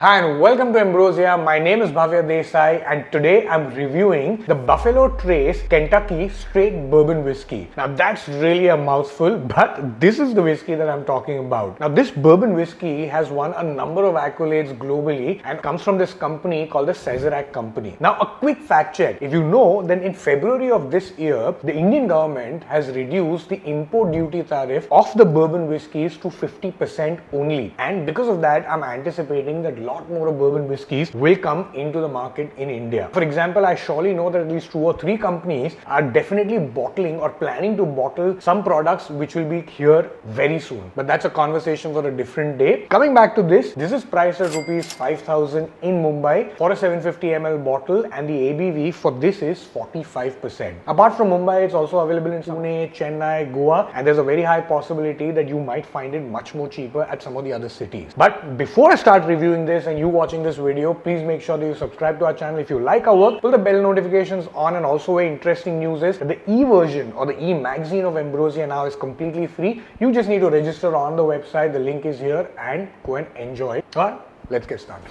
Hi and welcome to Ambrosia. My name is Bhavya Desai and today I'm reviewing the Buffalo Trace Kentucky Straight Bourbon Whiskey. Now that's really a mouthful, but this is the whiskey that I'm talking about. Now this bourbon whiskey has won a number of accolades globally and comes from this company called the Sazerac Company. Now a quick fact check. If you know, then in February of this year, the Indian government has reduced the import duty tariff of the bourbon whiskeys to 50% only. And because of that, I'm anticipating that lot more bourbon whiskies will come into the market in India. For example, I surely know that at least 2 or 3 companies are definitely bottling or planning to bottle some products which will be here very soon. But that's a conversation for a different day. Coming back to this is priced at rupees 5,000 in Mumbai for a 750 ml bottle and the ABV for this is 45%. Apart from Mumbai, it's also available in Pune, Chennai, Goa, and there's a very high possibility that you might find it much more cheaper at some of the other cities. But before I start reviewing this and you watching this video, please make sure that you subscribe to our channel if you like our work, put the bell notifications on, and also very interesting news is that the e-version or the e-magazine of Ambrosia now is completely free. You just need to register on the website, the link is here, and go and enjoy. Alright, let's get started.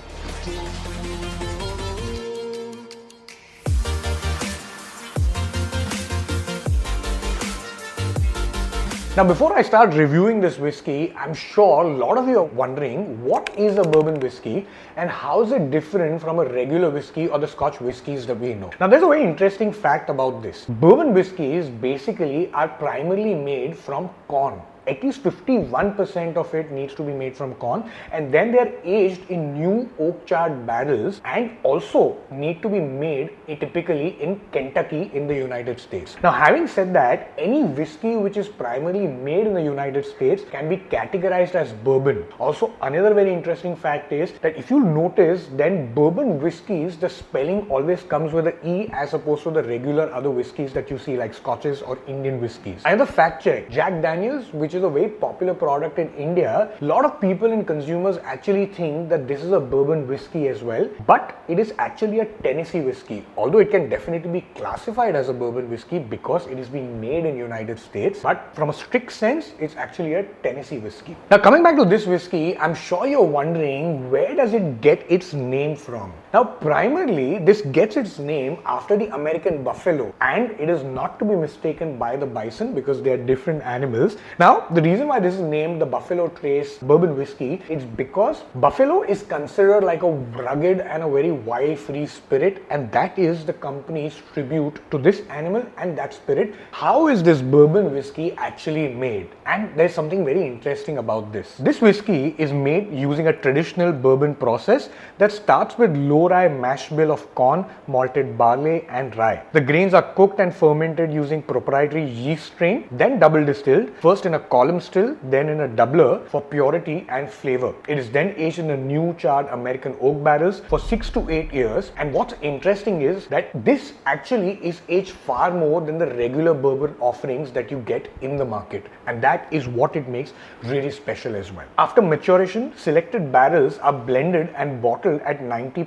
Now before I start reviewing this whiskey, I'm sure a lot of you are wondering what is a bourbon whiskey and how is it different from a regular whiskey or the Scotch whiskies that we know. Now there's a very interesting fact about this. Bourbon whiskies basically are primarily made from corn. At least 51% of it needs to be made from corn, and then they're aged in new oak charred barrels and also need to be made typically in Kentucky in the United States. Now having said that, any whiskey which is primarily made in the United States can be categorized as bourbon. Also, another very interesting fact is that if you notice, then bourbon whiskeys, the spelling always comes with an E as opposed to the regular other whiskeys that you see like Scotches or Indian whiskeys. Another fact check, Jack Daniels, which is a very popular product in India, a lot of people and consumers actually think that this is a bourbon whiskey as well, but it is actually a Tennessee whiskey. Although it can definitely be classified as a bourbon whiskey because it is being made in United States, but from a strict sense, it's actually a Tennessee whiskey. Now coming back to this whiskey, I'm sure you're wondering where does it get its name from? Now primarily, this gets its name after the American buffalo, and it is not to be mistaken by the bison because they are different animals. Now the reason why this is named the Buffalo Trace Bourbon Whiskey is because buffalo is considered like a rugged and a very wild free spirit, and that is the company's tribute to this animal and that spirit. How is this bourbon whiskey actually made? And there's something very interesting about this. This whiskey is made using a traditional bourbon process that starts with low rye mash bill of corn, malted barley and rye. The grains are cooked and fermented using proprietary yeast strain, then double distilled, first in a column still, then in a doubler for purity and flavor. It is then aged in a new charred American oak barrels for 6 to 8 years. And what's interesting is that this actually is aged far more than the regular bourbon offerings that you get in the market. And that is what it makes really special as well. After maturation, selected barrels are blended and bottled at 90%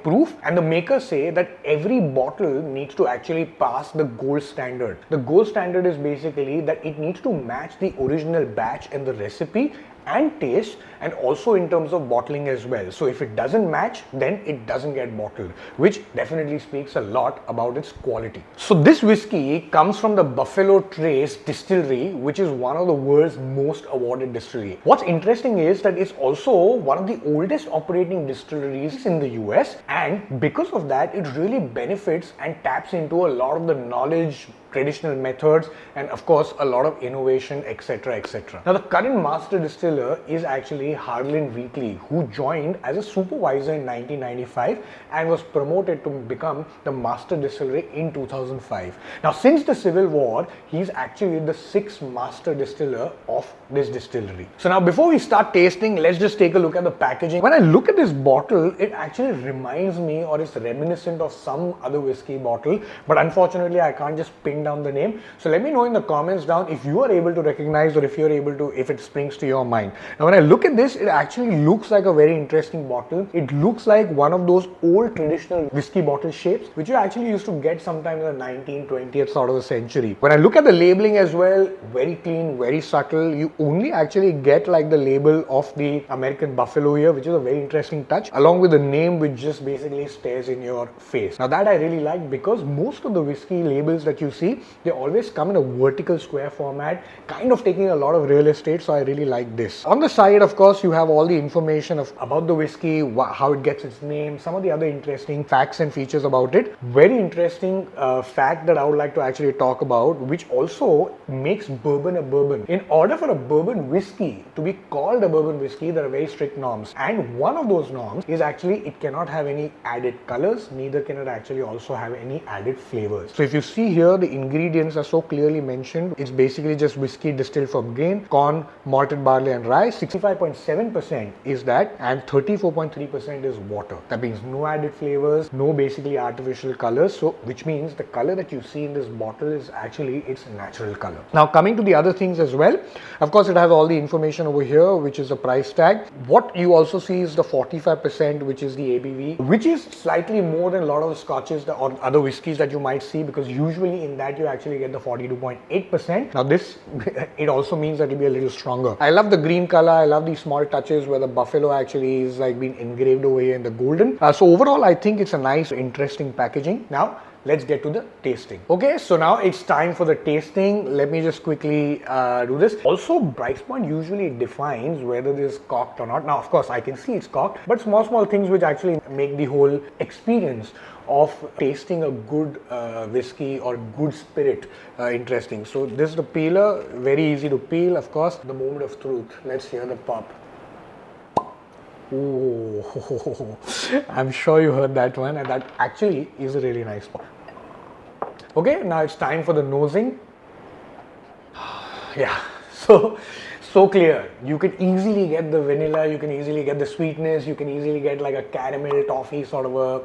proof, and the makers say that every bottle needs to actually pass the gold standard. The gold standard is basically that it needs to match the original batch and the recipe and taste, and also in terms of bottling as well. So if it doesn't match, then it doesn't get bottled, which definitely speaks a lot about its quality. So this whiskey comes from the Buffalo Trace distillery, which is one of the world's most awarded distillery. What's interesting is that it's also one of the oldest operating distilleries in the US, and because of that, it really benefits and taps into a lot of the knowledge, traditional methods, and of course a lot of innovation, etc. etc. Now the current master distiller is actually Harlan Wheatley, who joined as a supervisor in 1995 and was promoted to become the master distiller in 2005. Now since the Civil War, he's actually the 6th master distiller of this distillery. So now before we start tasting, let's just take a look at the packaging. When I look at this bottle, it actually reminds me or is reminiscent of some other whiskey bottle, but unfortunately I can't just pin down the name. So let me know in the comments down if you are able to recognize or if you're able to, if it springs to your mind. Now when I look at this, it actually looks like a very interesting bottle. It looks like one of those old traditional whiskey bottle shapes, which you actually used to get sometime in the 19th, 20th sort of a century. When I look at the labeling as well, very clean, very subtle. You only actually get like the label of the American Buffalo here, which is a very interesting touch, along with the name, which just basically stares in your face. Now that I really like, because most of the whiskey labels that you see, they always come in a vertical square format, kind of taking a lot of real estate, so I really like this. On the side, of course, you have all the information about the whiskey, how it gets its name, some of the other interesting facts and features about it. Very interesting fact that I would like to actually talk about, which also makes bourbon a bourbon. In order for a bourbon whiskey to be called a bourbon whiskey, there are very strict norms, and one of those norms is actually it cannot have any added colors, neither can it actually also have any added flavors. So if you see here, the ingredients are so clearly mentioned. It's basically just whiskey distilled from grain, corn, malted barley and rye. 65.7% is that, and 34.3% is water. That means no added flavors, no basically artificial colors. So which means the color that you see in this bottle is actually its natural color. Now coming to the other things as well, of course it has all the information over here, which is the price tag. What you also see is the 45%, which is the ABV, which is slightly more than a lot of the scotches or other whiskies that you might see, because usually in that you actually get the 42.8%. Now this, it also means that it will be a little stronger. I love the green color. I love these small touches where the buffalo actually is like being engraved over here in the golden. So overall, I think it's a nice, interesting packaging. Now, let's get to the tasting. Okay, so now it's time for the tasting. Let me just quickly do this. Also, price point usually defines whether this is corked or not. Now, of course, I can see it's corked, but small things which actually make the whole experience of tasting a good whiskey or good spirit interesting. So this is the peeler, very easy to peel. Of course, the moment of truth. Let's hear the pop. Oh, I'm sure you heard that one, and that actually is a really nice pop. Okay, now it's time for the nosing. Yeah, so clear. You can easily get the vanilla, you can easily get the sweetness, you can easily get like a caramel toffee sort of a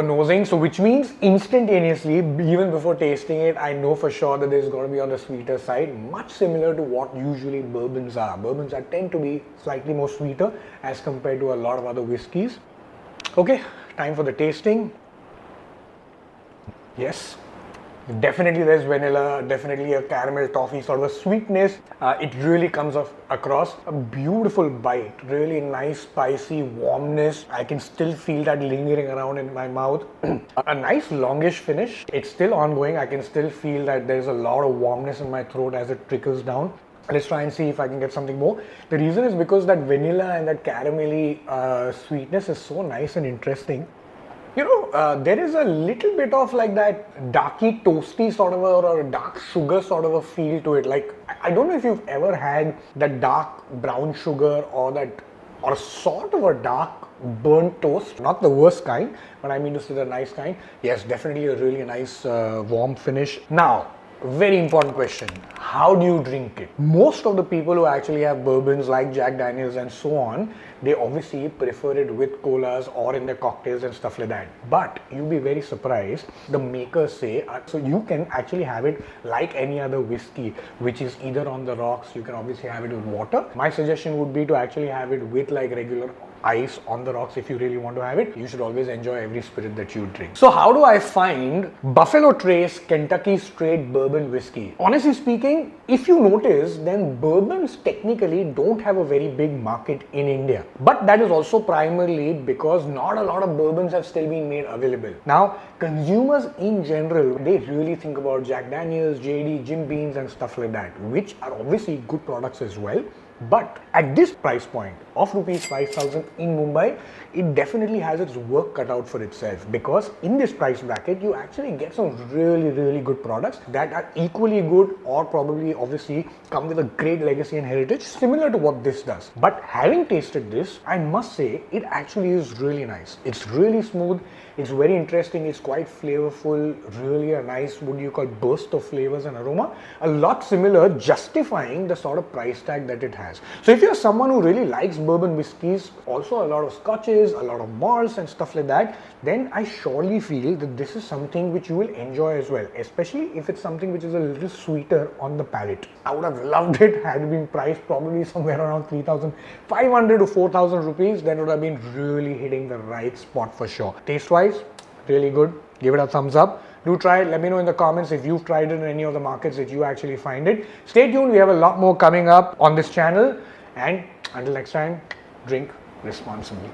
nosing. So which means instantaneously, even before tasting it, I know for sure that this is going to be on the sweeter side, much similar to what usually bourbons are. Bourbons tend to be slightly more sweeter as compared to a lot of other whiskeys. Okay, time for the tasting. Yes, definitely there's vanilla, definitely a caramel toffee sort of a sweetness. It really comes across a beautiful bite, really nice spicy warmness. I can still feel that lingering around in my mouth. A nice longish finish. It's still ongoing. I can still feel that there's a lot of warmness in my throat as it trickles down. Let's try and see if I can get something more. The reason is because that vanilla and that caramelly sweetness is so nice and interesting. You know, there is a little bit of like that darky, toasty sort of or a dark sugar sort of a feel to it. Like, I don't know if you've ever had that dark brown sugar or sort of a dark burnt toast. Not the worst kind, but I mean to say the nice kind. Yes, definitely a really nice warm finish. Now, very important question. How do you drink it? Most of the people who actually have bourbons like Jack Daniels and so on, they obviously prefer it with colas or in their cocktails and stuff like that. But you'll be very surprised. The makers say, so you can actually have it like any other whiskey, which is either on the rocks. You can obviously have it with water. My suggestion would be to actually have it with like regular ice on the rocks. If you really want to have it, you should always enjoy every spirit that you drink. So how do I find Buffalo Trace Kentucky Straight Bourbon Whiskey? Honestly speaking, if you notice, then bourbons technically don't have a very big market in India. But that is also primarily because not a lot of bourbons have still been made available. Now, consumers in general, they really think about Jack Daniels, JD, Jim Beams and stuff like that, which are obviously good products as well. But at this price point of rupees 5,000 in Mumbai, it definitely has its work cut out for itself, because in this price bracket, you actually get some really good products that are equally good or probably obviously come with a great legacy and heritage, similar to what this does. But having tasted this, I must say it actually is really nice. It's really smooth. It's very interesting. It's quite flavorful, really a nice, what you call, burst of flavors and aroma. A lot similar, justifying the sort of price tag that it has. has. So if you're someone who really likes bourbon whiskies, also a lot of scotches, a lot of malts and stuff like that, then I surely feel that this is something which you will enjoy as well, especially if it's something which is a little sweeter on the palate. I would have loved it had it been priced probably somewhere around 3,500 to 4,000 rupees. Then it would have been really hitting the right spot for sure. Taste wise, really good. Give it a thumbs up. Do try it. Let me know in the comments if you've tried it in any of the markets that you actually find it. Stay tuned. We have a lot more coming up on this channel. And until next time, drink responsibly.